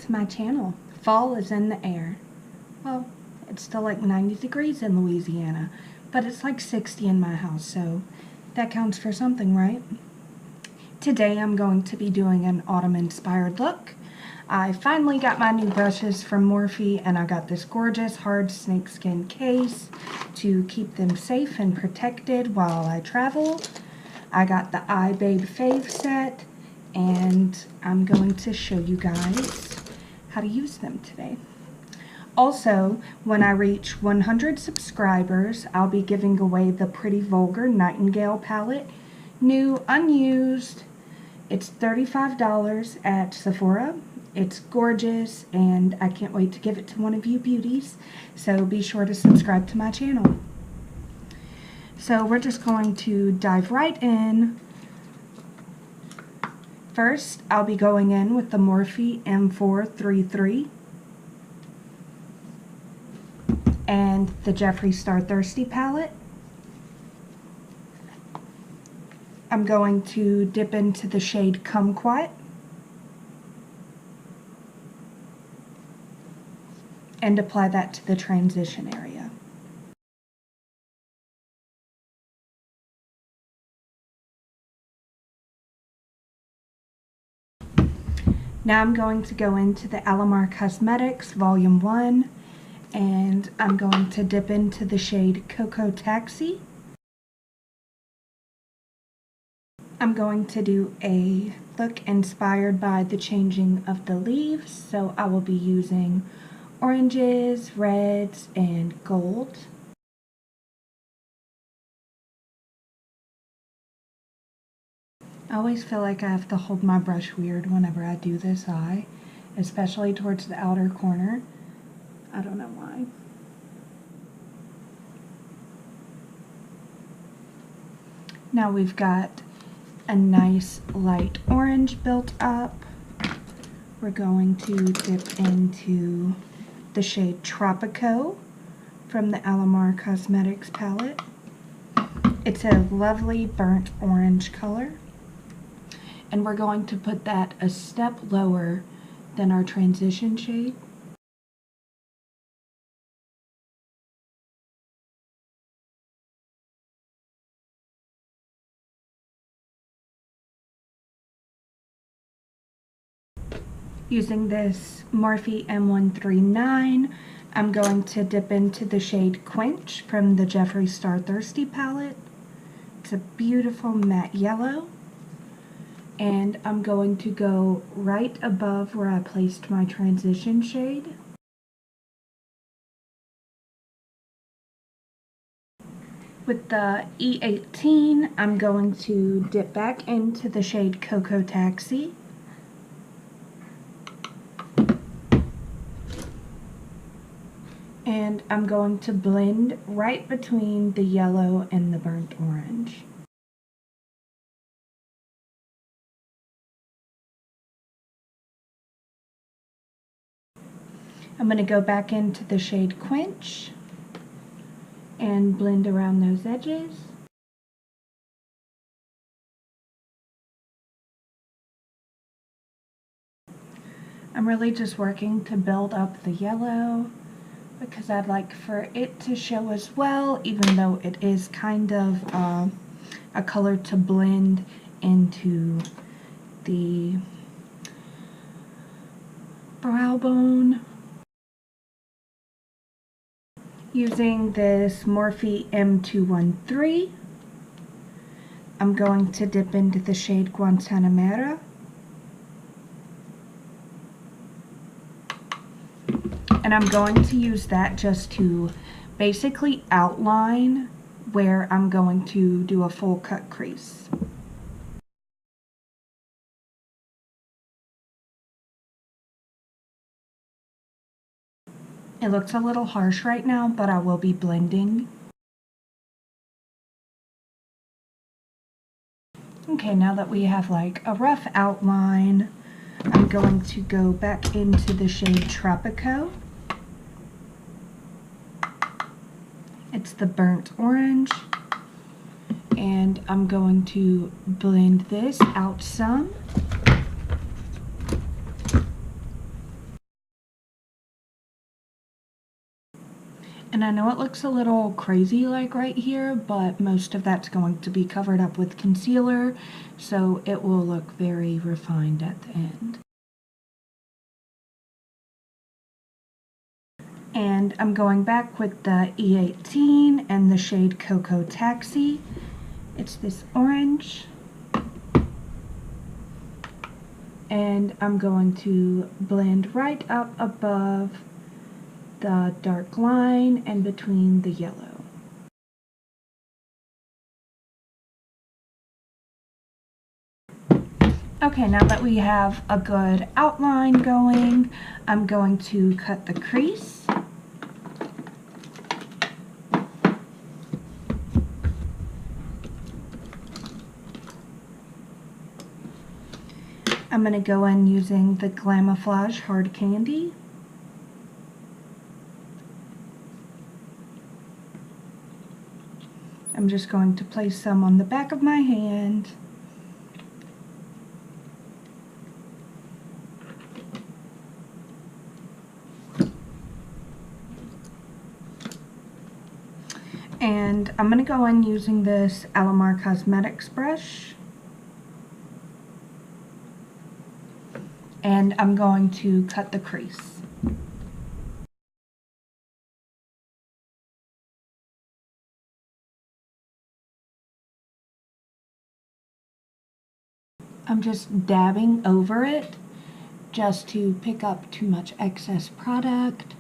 to my channel. Fall is in the air. Well, it's still like 90 degrees in Louisiana, but it's like 60 in my house, so that counts for something, right? Today I'm going to be doing an autumn-inspired look. I finally got my new brushes from Morphe, and I got this gorgeous hard snakeskin case to keep them safe and protected while I travel. I got the iBabe Fave set, and I'm going to show you guys how to use them today. Also, when I reach 100 subscribers, I'll be giving away the Pretty Vulgar Nightingale palette, new, unused. It's $35 at Sephora. It's gorgeous, and I can't wait to give it to one of you beauties, so be sure to subscribe to my channel. So we're just going to dive right in. First, I'll be going in with the Morphe M433 and the Jeffree Star Thirsty palette. I'm going to dip into the shade Kumquat and apply that to the transition area. Now I'm going to go into the Alamar Cosmetics Volume 1, and I'm going to dip into the shade Cocoa Taxi. I'm going to do a look inspired by the changing of the leaves, so I will be using oranges, reds, and gold. I always feel like I have to hold my brush weird whenever I do this eye, especially towards the outer corner. I don't know why. Now we've got a nice light orange built up. We're going to dip into the shade Tropico from the Alamar Cosmetics palette. It's a lovely burnt orange color, and we're going to put that a step lower than our transition shade. Using this Morphe M139, I'm going to dip into the shade Quench from the Jeffree Star Thirsty palette. It's a beautiful matte yellow. And I'm going to go right above where I placed my transition shade. With the E18, I'm going to dip back into the shade Cocoa Taxi. And I'm going to blend right between the yellow and the burnt orange. I'm going to go back into the shade Quench and blend around those edges. I'm really just working to build up the yellow because I'd like for it to show as well, even though it is kind of a color to blend into the brow bone. Using this Morphe M213, I'm going to dip into the shade Guantanamera. And I'm going to use that just to basically outline where I'm going to do a full cut crease. It looks a little harsh right now, but I will be blending. Okay, now that we have like a rough outline, I'm going to go back into the shade Tropico. It's the burnt orange, and I'm going to blend this out some. And I know it looks a little crazy like right here, but most of that's going to be covered up with concealer, so it will look very refined at the end. And I'm going back with the E18 and the shade Cocoa Taxi. It's this orange. And I'm going to blend right up above the dark line and between the yellow. Okay, now that we have a good outline going, I'm going to cut the crease. I'm going to go in using the Glamoflauge Hard Candy. I'm just going to place some on the back of my hand. And I'm going to go in using this Alamar Cosmetics brush. And I'm going to cut the crease. I'm just dabbing over it just to pick up too much excess product.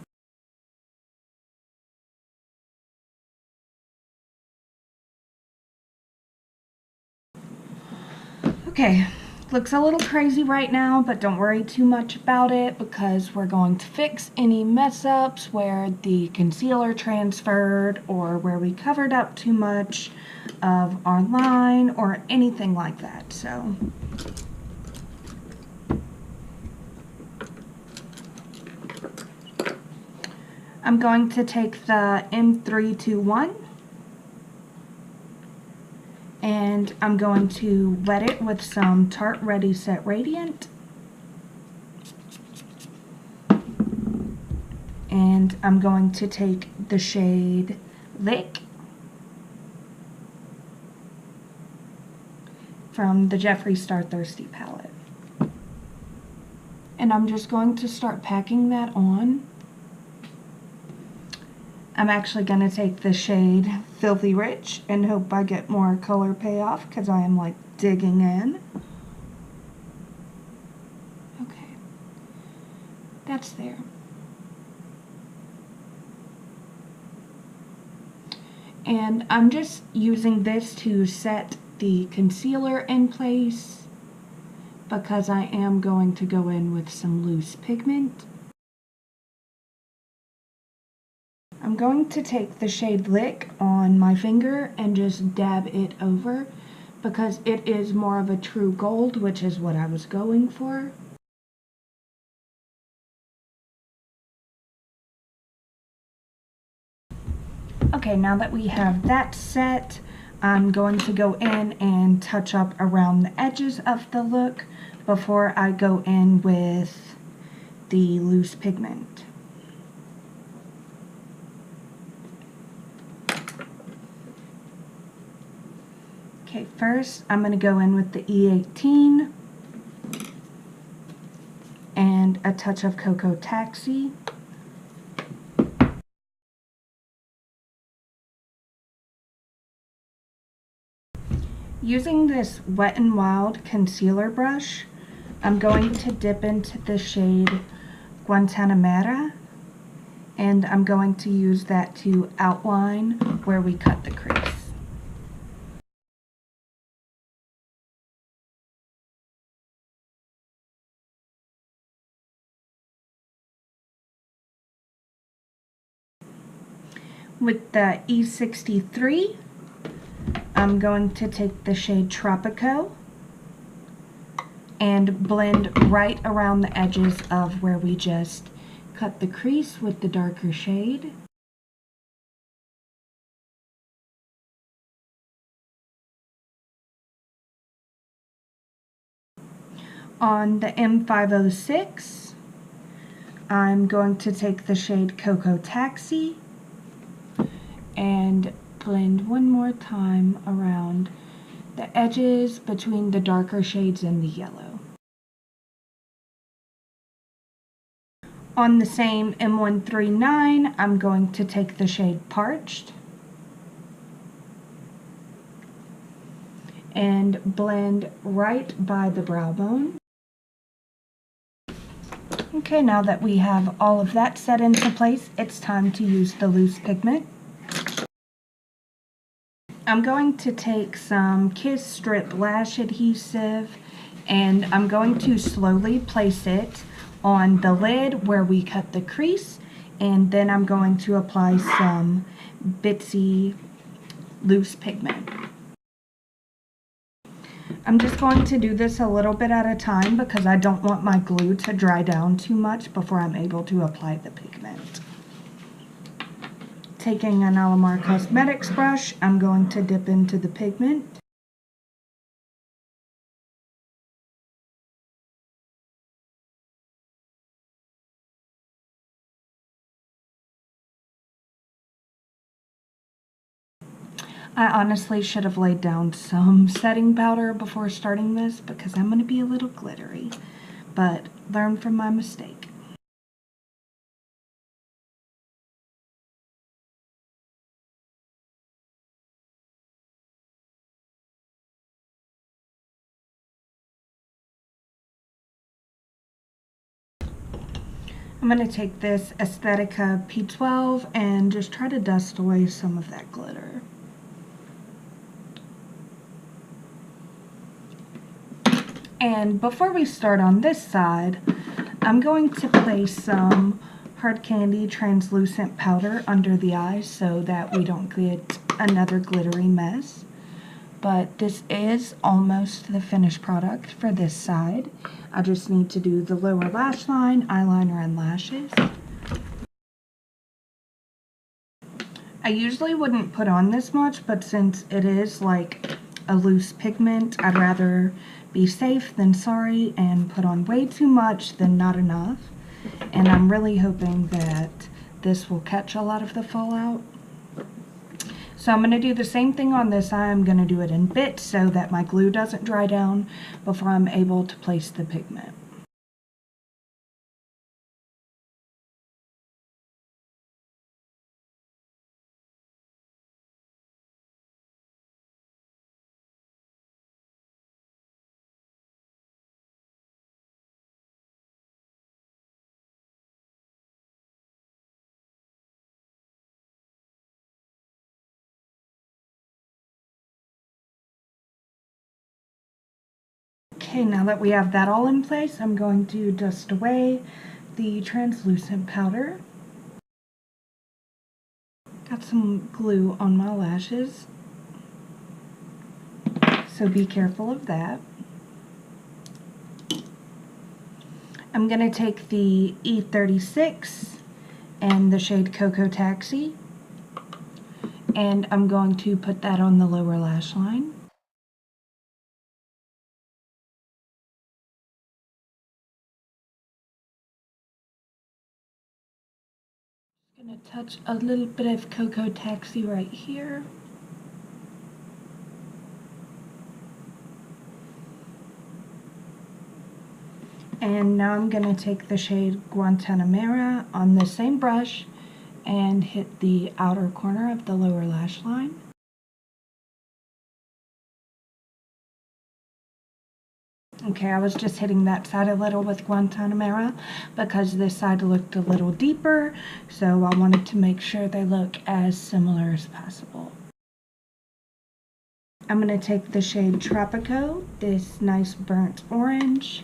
Okay, looks a little crazy right now, but don't worry too much about it because we're going to fix any mess ups where the concealer transferred or where we covered up too much of our line or anything like that. So I'm going to take the M321 and I'm going to wet it with some Tarte Ready Set Radiant. And I'm going to take the shade Lick from the Jeffree Star Thirsty palette. And I'm just going to start packing that on. I'm actually going to take the shade Filthy Rich and hope I get more color payoff because I am like digging in. Okay, that's there. And I'm just using this to set the concealer in place because I am going to go in with some loose pigment. I'm going to take the shade Lick on my finger and just dab it over because it is more of a true gold, which is what I was going for. Okay, now that we have that set, I'm going to go in and touch up around the edges of the look before I go in with the loose pigment. Okay, first I'm going to go in with the E18 and a touch of Cocoa Taxi. Using this Wet n Wild concealer brush, I'm going to dip into the shade Guantanamera, and I'm going to use that to outline where we cut the crease. With the E63, I'm going to take the shade Tropico and blend right around the edges of where we just cut the crease with the darker shade. On the M506, I'm going to take the shade Cocoa Taxi and blend one more time around the edges between the darker shades and the yellow. On the same M139, I'm going to take the shade Parched and blend right by the brow bone. Okay, now that we have all of that set into place, it's time to use the loose pigment. I'm going to take some Kiss Strip Lash Adhesive and I'm going to slowly place it on the lid where we cut the crease, and then I'm going to apply some Bitsy loose pigment. I'm just going to do this a little bit at a time because I don't want my glue to dry down too much before I'm able to apply the pigment. Taking an Alamar Cosmetics brush, I'm going to dip into the pigment. I honestly should have laid down some setting powder before starting this because I'm going to be a little glittery, but learn from my mistake. I'm going to take this Aesthetica P12 and just try to dust away some of that glitter. And before we start on this side, I'm going to place some Hard Candy translucent powder under the eyes so that we don't get another glittery mess. But this is almost the finished product for this side. I just need to do the lower lash line, eyeliner, and lashes. I usually wouldn't put on this much, but since it is like a loose pigment, I'd rather be safe than sorry and put on way too much than not enough. And I'm really hoping that this will catch a lot of the fallout. So I'm going to do the same thing on this eye. I'm going to do it in bits so that my glue doesn't dry down before I'm able to place the pigment. Okay, now that we have that all in place, I'm going to dust away the translucent powder. Got some glue on my lashes, so be careful of that. I'm going to take the E36 and the shade Cocoa Taxi, and I'm going to put that on the lower lash line. I'm going to touch a little bit of Cocoa Taxi right here. And now I'm going to take the shade Guantanamera on the same brush and hit the outer corner of the lower lash line. Okay, I was just hitting that side a little with Guantanamera because this side looked a little deeper, so I wanted to make sure they look as similar as possible. I'm going to take the shade Tropico, this nice burnt orange,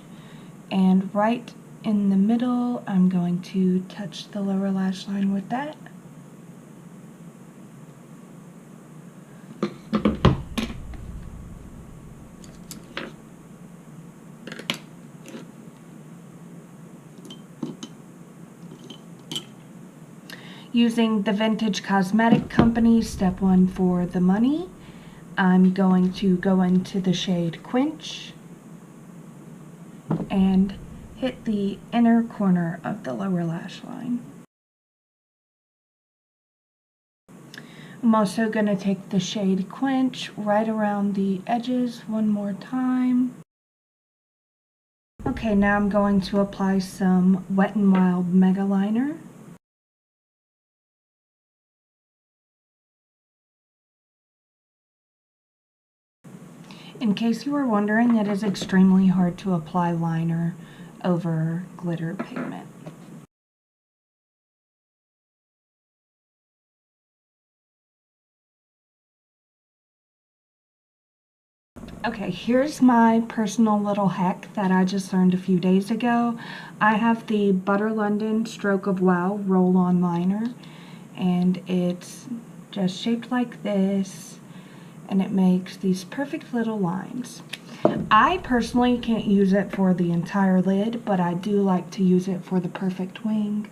and right in the middle I'm going to touch the lower lash line with that. Using the Vintage Cosmetic Company Step 1 for the Money, I'm going to go into the shade Quench and hit the inner corner of the lower lash line. I'm also going to take the shade Quench right around the edges one more time. Okay, now I'm going to apply some Wet n Wild megaliner. In case you were wondering, it is extremely hard to apply liner over glitter pigment. Okay, here's my personal little hack that I just learned a few days ago. I have the Butter London Stroke of Wow roll-on liner, and it's just shaped like this, and it makes these perfect little lines. I personally can't use it for the entire lid, but I do like to use it for the perfect wing.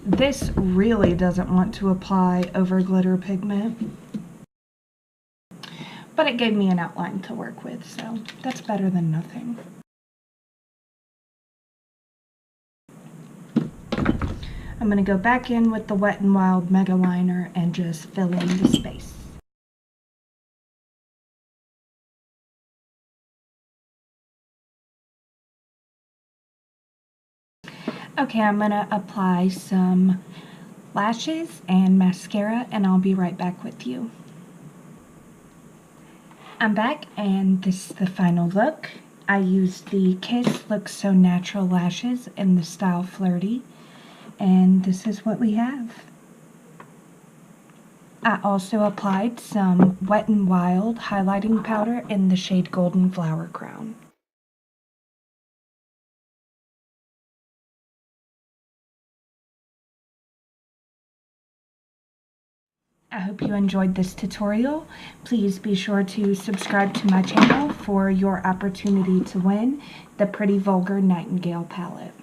This really doesn't want to apply over glitter pigment, but it gave me an outline to work with, so that's better than nothing. I'm going to go back in with the Wet n Wild megaliner and just fill in the space. Okay, I'm going to apply some lashes and mascara, and I'll be right back with you. I'm back, and this is the final look. I used the Kiss Look So Natural lashes in the style Flirty, and this is what we have. I also applied some Wet n Wild highlighting powder in the shade Golden Flower Crown. I hope you enjoyed this tutorial. Please be sure to subscribe to my channel for your opportunity to win the Pretty Vulgar Nightingale palette.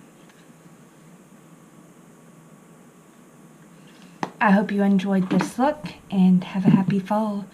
I hope you enjoyed this look and have a happy fall.